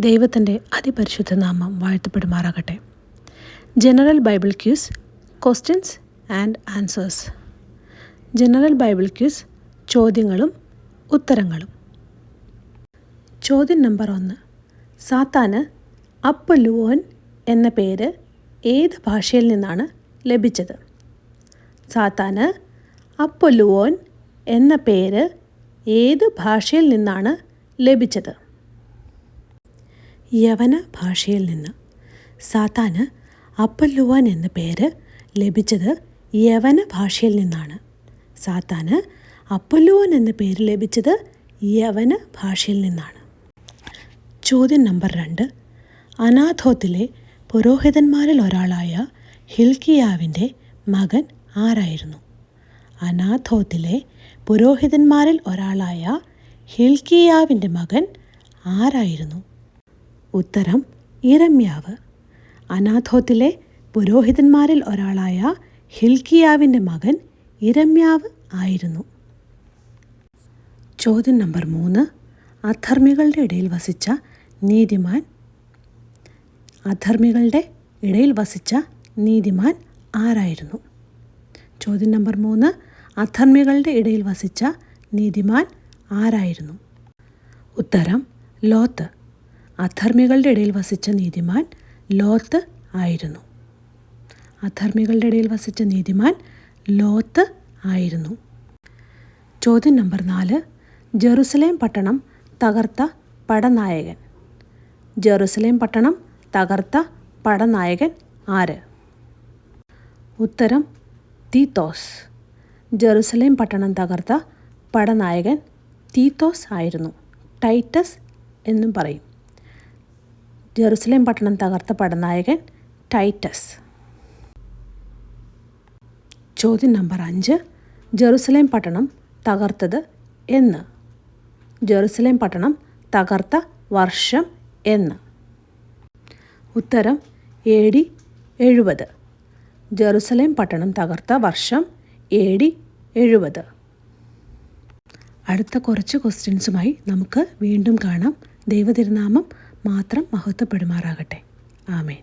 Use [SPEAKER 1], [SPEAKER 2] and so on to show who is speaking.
[SPEAKER 1] ദൈവത്തിൻ്റെ അതിപരിശുദ്ധ നാമം വാഴ്ത്തപ്പെടുമാറാകട്ടെ. General Bible quiz, questions and answers. General Bible quiz, ചോദ്യങ്ങളും ഉത്തരങ്ങളും. ചോദ്യം നമ്പർ 1. സാത്താന് അപ്പൊല്ലുവോൻ എന്ന പേര് ഏത് ഭാഷയിൽ നിന്നാണ് ലഭിച്ചത്? സാത്താന് അപ്പൊല്ലുവോൻ എന്ന പേര് ഏത് ഭാഷയിൽ നിന്നാണ് ലഭിച്ചത്? യവന ഭാഷയിൽ നിന്ന്. സാത്താന് അപ്പൊല്ലുവോൻ എന്ന പേര് ലഭിച്ചത് യവന ഭാഷയിൽ നിന്നാണ്. സാത്താന് അപ്പൊല്ലുവോൻ എന്ന പേര് ലഭിച്ചത് യവന ഭാഷയിൽ നിന്നാണ്. ചോദ്യം നമ്പർ 2. അനാഥോത്തിലെ പുരോഹിതന്മാരിൽ ഒരാളായ ഹിൽക്കിയാവിൻ്റെ മകൻ ആരായിരുന്നു? അനാഥോത്തിലെ പുരോഹിതന്മാരിൽ ഒരാളായ ഹിൽക്കിയാവിൻ്റെ മകൻ ആരായിരുന്നു? ഉത്തരം യിരെമ്യാവ്. അനാഥോത്തിലെ പുരോഹിതന്മാരിൽ ഒരാളായ ഹിൽക്കിയാവിൻ്റെ മകൻ യിരെമ്യാവ് ആയിരുന്നു. ചോദ്യം നമ്പർ 3. അധർമ്മികളുടെ ഇടയിൽ വസിച്ച നീതിമാൻ. അധർമ്മികളുടെ ഇടയിൽ വസിച്ച നീതിമാൻ ആരായിരുന്നു? ചോദ്യം നമ്പർ 3. അധർമ്മികളുടെ ഇടയിൽ വസിച്ച നീതിമാൻ ആരായിരുന്നു? ഉത്തരം ലോത്ത്. അധർമ്മികളുടെ ഇടയിൽ വസിച്ച നീതിമാൻ ലോത്ത് ആയിരുന്നു. അധർമ്മികളുടെ ഇടയിൽ വസിച്ച നീതിമാൻ ലോത്ത് ആയിരുന്നു. ചോദ്യം നമ്പർ 4. ജെറുസലേം പട്ടണം തകർത്ത പടനായകൻ. ജെറുസലേം പട്ടണം തകർത്ത പടനായകൻ ആര്? ഉത്തരം തീത്തോസ്. ജെറുസലേം പട്ടണം തകർത്ത പടനായകൻ തീത്തോസ് ആയിരുന്നു. ടൈറ്റസ് എന്നും പറയും. ജെറുസലേം പട്ടണം തകർത്ത പടനായകൻ ടൈറ്റസ്. ചോദ്യം നമ്പർ 5. ജെറുസലേം പട്ടണം തകർത്തത് എന്ന്? ജെറുസലേം പട്ടണം തകർത്ത വർഷം എന്ന്? ഉത്തരം AD 70. ജെറുസലേം പട്ടണം തകർത്ത വർഷം AD 70. അടുത്ത കുറച്ച് ക്വസ്റ്റ്യൻസുമായി നമുക്ക് വീണ്ടും കാണാം. ദൈവതിരുനാമം മാത്രം മഹത്വപ്പെടുമാറാകട്ടെ. ആമേൻ.